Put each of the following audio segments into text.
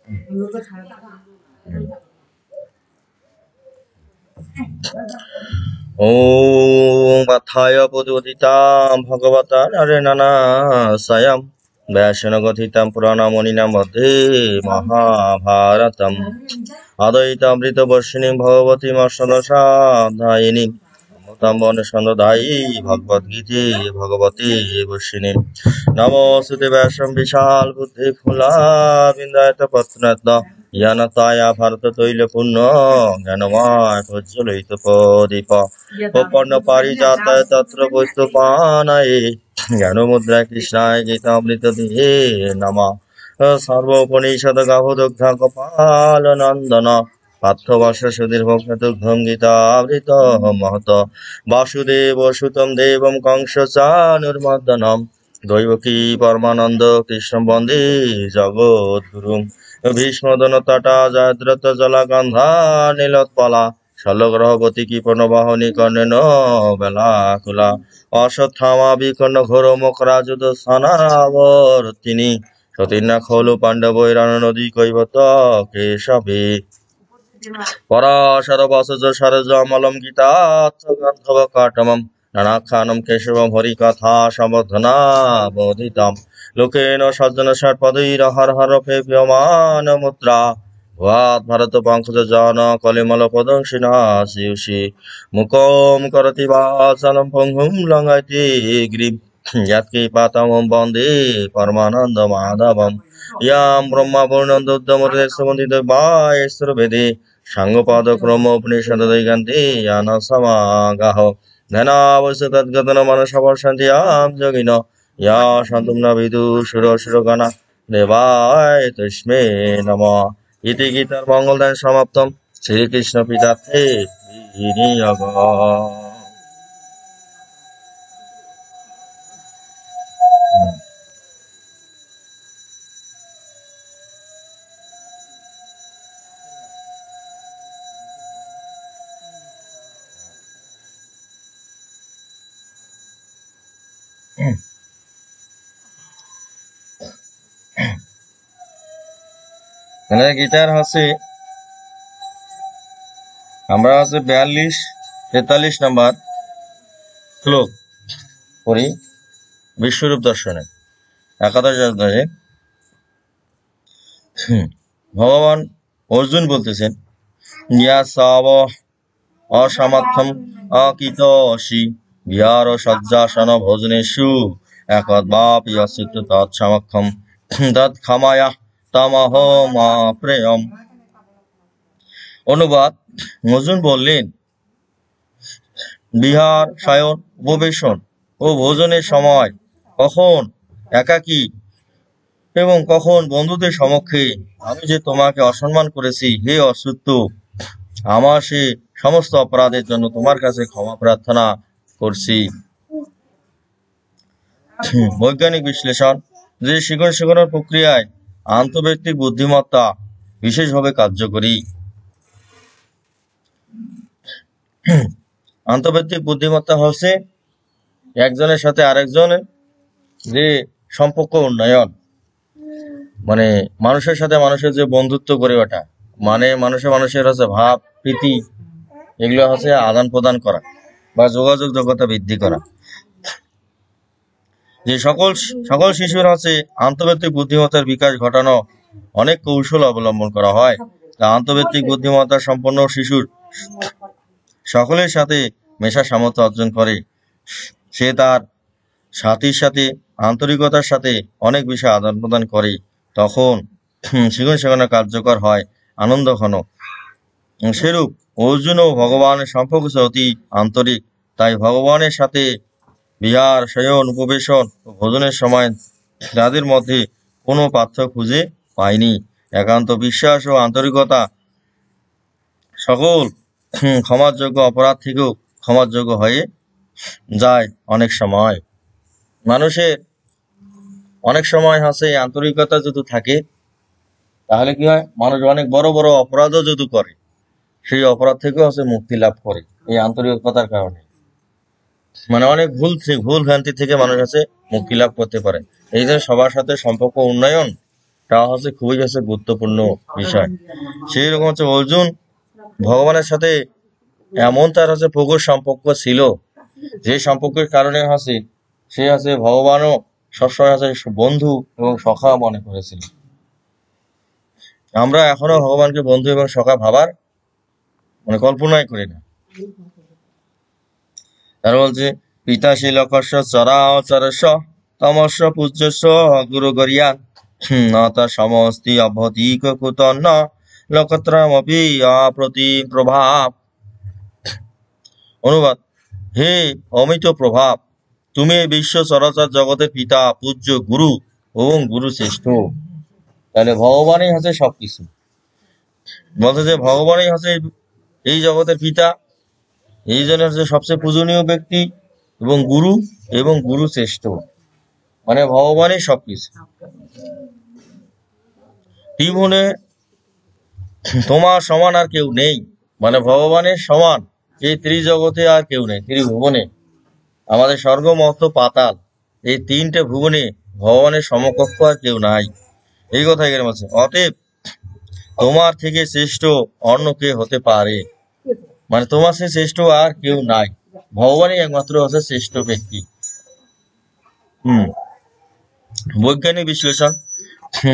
ॐ अथाय पुदुदितां भगवता नरेणना स्वयं व्यासनगथितं पुराणमुनिना मध्ये महाभारतम् अद्वैतामृतवर्षिणीं भगवतीमर्षदशाध्यायिनीं अमृतमवनसन्ददायी भगवद्गीते भगवते वर्षिणीं नमोऽस्तुते व्यासं विशालबुद्धिफुलाविन्दायतपत्रनेत्र ज्ञानताया भारततैलपूर्ण ज्ञानमय प्रज्वलित प्रदीप उपन्न पारिजाताय तत्र वैष्णवानाय ज्ञानमुद्रा कृष्णाय गीतामृतदे नमः सर्वोपनिषद गावदग्धा कपालनन्दन पार्थवर्ष सुधीर्भक्तुग्धं गीतामृत महत वासुदेव सुतं देवं कंसचानुर्मर्दनं दैवकी परमानन्द कृष्णं वन्दे जगद्गुरुम् भीष्मदनतटा जयद्रथ जलागन्धा नीलोत्पला शल्यग्रहवती कृपणवाहनी कर्णेन बेलाकुला अश्वत्थामा विकर्ण घोर मकराजुध सनावर्तिनी सतीर्णा खलु पाण्डवैरान नदी कैवत केशवे पराशर वसज सरज अमलं गीतात्थ गन्धर्व काटमं नानाख्यानं केशवं हरिकथा समर्थना बोधितम् लोकेन सज्जन षट्पदैर्हर हर फेप्यमान मुद्रा वात् भरत पंकज जान कलिमल पदंशिना शिवसि मुखं करति वाचनं पङ्गुं लङ्घयति गिरिं यत्कृपातमं वन्दे परमानन्द माधवम् यं ब्रह्मा पूर्णन्दुद्धमृतेश्वरवन्दितवायेश्वर वेदे साङ्गपादक्रम उपनिषददैगन्ते यान समागाह धनावश्य तद्गतन मनसवर्षन्ति यां योगिन या शान्तं न विदुषुरसुरगणा देवाय तस्मै नमः इति गीतार्मङ्गलदान समाप्तं श्रीकृष्णपीठार्थे विनियोगः মানে গীতার হচ্ছে আমরা হচ্ছে 42-43 নম্বর শ্লোক পড়ি বিশ্বরূপ দর্শনে একাদশ অধ্যায়ে ভগবান অর্জুন বলতেছেন ইয়া সাব অসামর্থ্যম অকিতোষি বিহার সজ্জাসন ভোজনেষু একদ্বাপি অস্তিত্ব তৎসমক্ষম তৎক্ষমায়া তামহমাপ্রেয়ম। অনুবাদ: অর্জুন বললেন, বিহার, শয়ন, উপবেশন ও ভোজনের সময় কখন একাকী এবং কখন বন্ধুদের সমক্ষে আমি যে তোমাকে অসম্মান করেছি, হে অচ্যুত, আমার সে সমস্ত অপরাধের জন্য তোমার কাছে ক্ষমা প্রার্থনা করছি। বৈজ্ঞানিক বিশ্লেষণ: যে শিখন শেখানোর প্রক্রিয়ায় আন্তঃব্যক্তিক বুদ্ধিমত্তা বিশেষভাবে কার্যকরী। আন্তঃব্যক্তিক বুদ্ধিমত্তা হচ্ছে একজনের সাথে আরেকজনের যে সম্পর্ক উন্নয়ন, মানে মানুষের সাথে মানুষের যে বন্ধুত্ব গড়ে ওঠা, মানে মানুষের হচ্ছে ভাব প্রীতি, এগুলো হচ্ছে আদান প্রদান করা বা যোগাযোগ যোগ্যতা বৃদ্ধি করা। যে সকল শিশুর হচ্ছে আন্তঃব্যক্তিক বুদ্ধিমত্তার বিকাশ ঘটানো অনেক কৌশল অবলম্বন করা হয়। তা আন্তঃব্যক্তিক বুদ্ধিমত্তা সম্পন্ন শিশুর সকলের সাথে মেশার সামর্থ্য অর্জন করে। সে তার সাথীর সাথে আন্তরিকতার সাথে অনেক বিষয় আদান প্রদান করে। তখন শিখন শেখানো কার্যকর হয়, আনন্দ ঘন। সেরূপ অর্জুন ও ভগবানের সম্পর্ক অতি আন্তরিক। তাই ভগবানের সাথে বিহার, শয়ন, উপবেশন ও ভোজনের সময় তাদের মধ্যে কোনো পার্থক্য খুঁজে পায়নি। একান্ত বিশ্বাস ও আন্তরিকতা সকল ক্ষমারযোগ্য অপরাধ থেকেও ক্ষমারযোগ্য হয়ে যায়। অনেক সময় মানুষের অনেক সময় হচ্ছে আন্তরিকতা যদি থাকে, তাহলে কি হয়, মানুষ অনেক বড় বড় অপরাধও যদি করে, সেই অপরাধ থেকেও হচ্ছে মুক্তি লাভ করে এই আন্তরিকতার কারণে। মানে অনেক ভুল ভ্রান্তি থেকে মানুষ আছে মুক্তি লাভ করতে পারে। এই যে সবার সাথে সম্পর্ক উন্নয়ন তা হচ্ছে খুবই গুরুত্বপূর্ণ বিষয়। সেই রকম অর্জুন ভগবানের সাথে এমন তার প্রখর সম্পর্ক ছিল, যে সম্পর্কের কারণে সে ভগবানও সবসময় বন্ধু এবং সখা মনে করেছিল। আমরা এখনো ভগবানকে বন্ধু এবং সখা ভাবার কল্পনাই করি না। তারা বলছে পিতাশী লকস্য চরা চরস্য তমস্য পূজ্যস্য গুরু গরিয়ান নতা সমস্তি অভতিক কুতন্ন লকত্রমপি অপ্রতি প্রভাব। অনুবাদ: হে অমিত প্রভাব, তুমি বিশ্ব চরাচর জগতের পিতা, পূজ্য, গুরু এবং গুরু শ্রেষ্ঠ। তাহলে ভগবানই সবকিছু। বলছে যে ভগবানই এই জগতের পিতা, এই জন্য সবচেয়ে পূজনীয় ব্যক্তি এবং গুরু শ্রেষ্ঠ। মানে ভগবানই সবকিছু। ত্রিভুবনে তোমার সমান আর কেউ নেই, মানে ভগবানের সমান এই ত্রিজগতে আর কেউ নেই। ত্রিভুবনে আমাদের স্বর্গ, মর্ত্য, পাতাল, এই তিনটে ভুবনে ভগবানের সমকক্ষ আর কেউ নাই। এই কথা এখানে বলছে। অতএব তোমার থেকে শ্রেষ্ঠ অন্য কে হতে পারে? মানে তোমার সে শ্রেষ্ঠ আর কেউ নাই, ভগবানই একমাত্র শ্রেষ্ঠ ব্যক্তি। বৈজ্ঞানিক বিশ্লেষণ।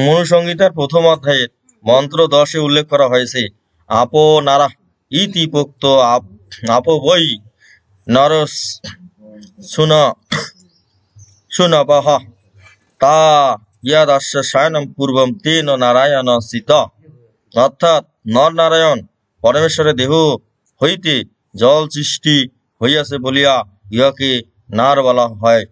মনুসংহিতার প্রথম অধ্যায়ের মন্ত্র 10-এ উল্লেখ করা হয়েছে আপো নারা ইতি পোক্ত আপো বৈ নরস সুনবহ তা ইয়াদাস্য শয়নম পূর্বম তেন নারায়ণ স্থিত। অর্থাৎ নর নারায়ণ পরমেশ্বরের দেহ হইতে জল সৃষ্টি হইয়াছে বলিয়া ইহাকে নার বলা হয়।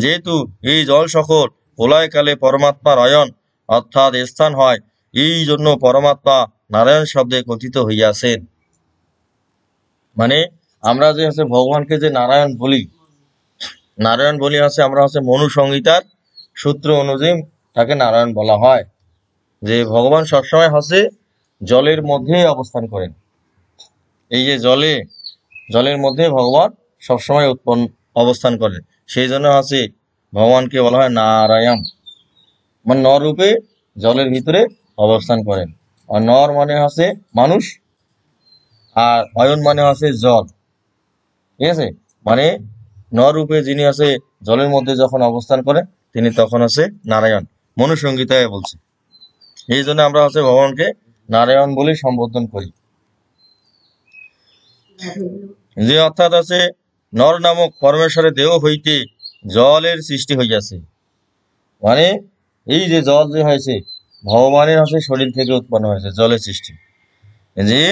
যেহেতু এই জল সকল প্রলয়কালে পরমাত্মার অয়ন অর্থাৎ স্থান হয়, এই জন্য পরমাত্মা নারায়ণ শব্দে কথিত হইয়াছেন। মানে আমরা যে ভগবানকে যে নারায়ণ বলি আমরা মনুসংহিতার সূত্র অনুযায়ী তাকে নারায়ণ বলা হয়। যে ভগবান সবসময় জলের মধ্যে অবস্থান করেন। এই যে জলের মধ্যে ভগবান সবসময় অবস্থান করেন, সেই জন্য ভগবানকে বলা হয় নারায়ণ। মানে নর রূপে জলের ভিতরে অবস্থান করেন। আর নর মানে মানুষ, আর অয়ন মানে জল। ঠিক আছে, মানে নর রূপে যিনি জলের মধ্যে যখন অবস্থান করেন তিনি তখন নারায়ণ। মনুসংহিতায় বলছে, এই জন্য আমরা ভগবানকে নারায়ণ বলে সম্বোধন করি। যে অর্থাৎ নর নামক পরমেশ্বরের দেহ হইতে জলের সৃষ্টি হইয়াছে। মানে এই যে জল যে হয়েছে ভগবানের শরীর থেকে উৎপন্ন হয়েছে জলের সৃষ্টি। যে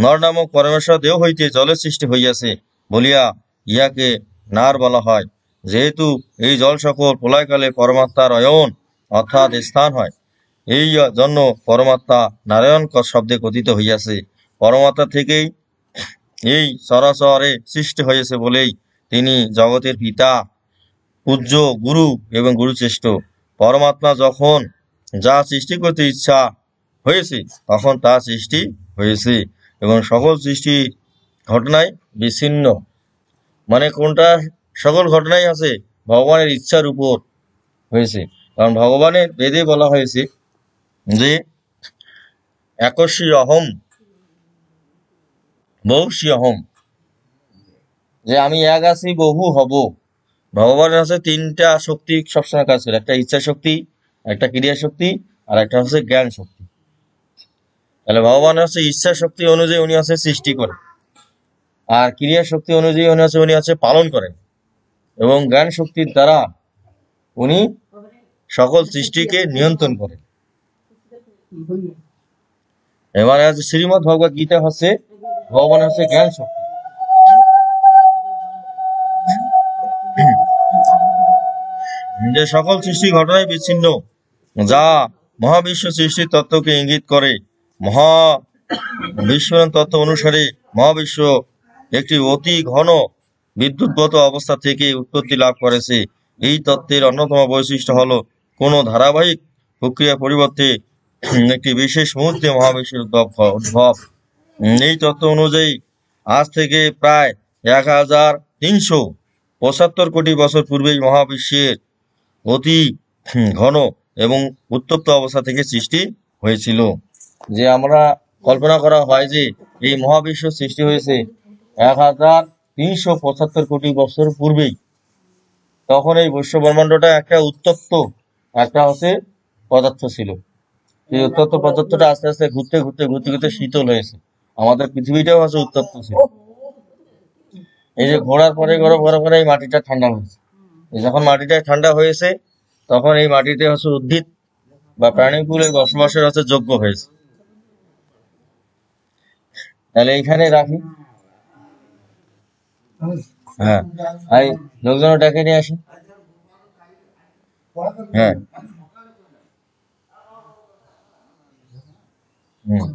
নর নামক পরমেশ্বর দেহ হইতে জলের সৃষ্টি হইয়াছে বলিয়া ইহাকে নার বলা হয়। যেহেতু এই জল সকল প্রলয়কালে পরমাত্মার অয়ন অর্থাৎ স্থান হয়, এই জন্য পরমাত্মা নারায়ণ শব্দে কথিত হইয়াছে। পরমাত্মা থেকেই এই চরাচরে সৃষ্টি হয়েছে বলেই তিনি জগতের পিতা, পূজ্য, গুরু এবং গুরুশ্রেষ্ঠ। পরমাত্মা যখন যা সৃষ্টি করতে ইচ্ছা হয়েছে তখন তা সৃষ্টি হয়েছে এবং সকল সৃষ্টি ঘটনায় বিচ্ছিন্ন। মানে কোনটা সকল ঘটনাই ভগবানের ইচ্ছার উপর হয়েছে। কারণ ভগবানের বেদে বলা হয়েছে যে একস্যি অহম বহুশি অহম, যে আমি এক আছি বহু হব। ভগবানের তিনটা শক্তি সবসময় কাজ করে, একটা ইচ্ছা শক্তি, একটা ক্রিয়া শক্তি, আর একটা জ্ঞান শক্তি। তাহলে ভগবান ইচ্ছা শক্তি অনুযায়ী উনি সৃষ্টি করেন, আর ক্রিয়া শক্তি অনুযায়ী উনি পালন করেন, এবং জ্ঞান শক্তির দ্বারা উনি সকল সৃষ্টিকে নিয়ন্ত্রণ করেন। এবার শ্রীমদ ভগবত গীতা ভগবান জ্ঞান শক্তি। যে সকল সৃষ্টি ঘটনায় বিচ্ছিন্ন, যা মহাবিশ্ব সৃষ্টির তত্ত্বকে ইঙ্গিত করে। মহাবিশ্বরণ তত্ত্ব অনুসারে মহাবিশ্ব একটি অতি ঘন বিদ্যুৎগত অবস্থা থেকে উৎপত্তি লাভ করেছে। এই তত্ত্বের অন্যতম বৈশিষ্ট্য হলো কোনো ধারাবাহিক প্রক্রিয়া পরিবর্তে একটি বিশেষ মুহূর্তে মহাবিশ্বের উদ্ভব। এই তত্ত্ব অনুযায়ী আজ থেকে প্রায় 1375 কোটি বছর পূর্বেই মহাবিশ্বের অতি ঘন এবং উত্তপ্ত অবস্থা থেকে সৃষ্টি হয়েছিল। যে আমরা কল্পনা করা হয় যে এই মহাবিশ্ব সৃষ্টি হয়েছে 1375 কোটি বছর পূর্বেই, তখন এই বিশ্ব ব্রহ্মাণ্ডটা একটা উত্তপ্ত একটা হচ্ছে পদার্থ ছিল। এই উত্তপ্ত পদার্থটা আস্তে আস্তে ঘুরতে ঘুরতে ঘুরতে ঘুরতে শীতল হয়েছে। আমাদের পৃথিবীটাও হচ্ছে উত্তপ্ত ছিল। এই যে ঘোরার পরে ঘোরা ঘোরা পরে এই মাটিটা ঠান্ডা হয়েছে। যখন মাটিটা ঠান্ডা হয়েছে তখন এই মাটিতে হচ্ছে উদ্ভিদ বা প্রাণীগুলো বসবাসের হচ্ছে যোগ্য হয়েছে। তাহলে এইখানে রাখি। হ্যাঁ, এই লোকজন ডেকে নিয়ে আসি। হ্যাঁ, হুম,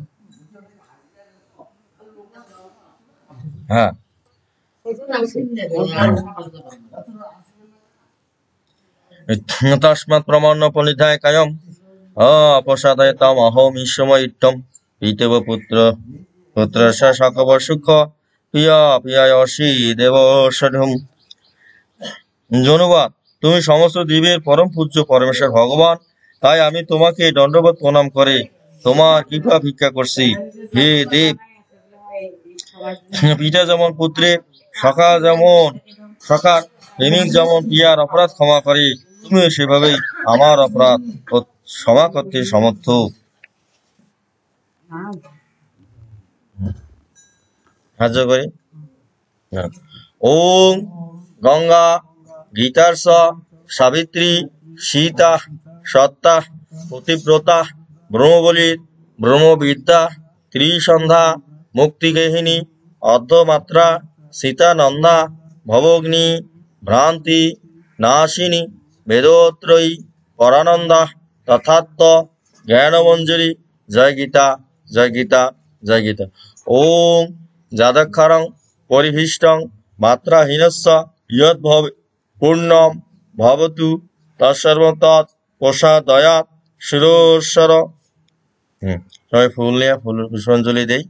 হ্যাঁ, তস্মাৎ প্রমাণ পনিধায় কায়ম অপসাদায় তম অহম ঈশ্বময় ইত্তম পিতব পুত্র পুত্র সকব সুখ প্রিয়া প্রিয়ায়সী দেব সধুম। জনুবাদ, তুমি সমস্ত জীবের পরম পূজ্য পরমেশ্বর ভগবান, তাই আমি তোমাকে দণ্ডবত প্রণাম করে তোমার কৃপা ভিক্ষা করছি। হে দেব, পিতা যেমন পুত্রের, সখার প্রেমিক যেমন প্রিয়ার অপরাধ ক্ষমা করে, তুমিও সেভাবেই আমার অপরাধ ক্ষমা করতে সমর্থ। সাহায্য করি। ওম গঙ্গা গীতার্ষ সাবিত্রী সীতা সত্তা প্রতিব্রতা ব্রহ্মবলীর ব্রহ্মবিদ্যা ত্রিসন্ধ্যা মুক্তিগেহিনী অর্ধমাত্রা সীতানন্দা ভবগ্নি ভ্রান্তি নাশিনী বেদোত্রয়ী পরানন্দা তথাত্ম জ্ঞানমঞ্জরি। জয় গীতা, জয় গীতা, জয় গীতা। ওম যাদক্ষরং পরিভীষ্টং মাত্রাহীনস্য ইয়দ্ভব পূর্ণম ভবতু তৎসর্বতৎ প্রসাদয়াৎ সুরস্বর। সবাই ফুল নিয়ে ফুল পুষ্পাঞ্জলি দেই।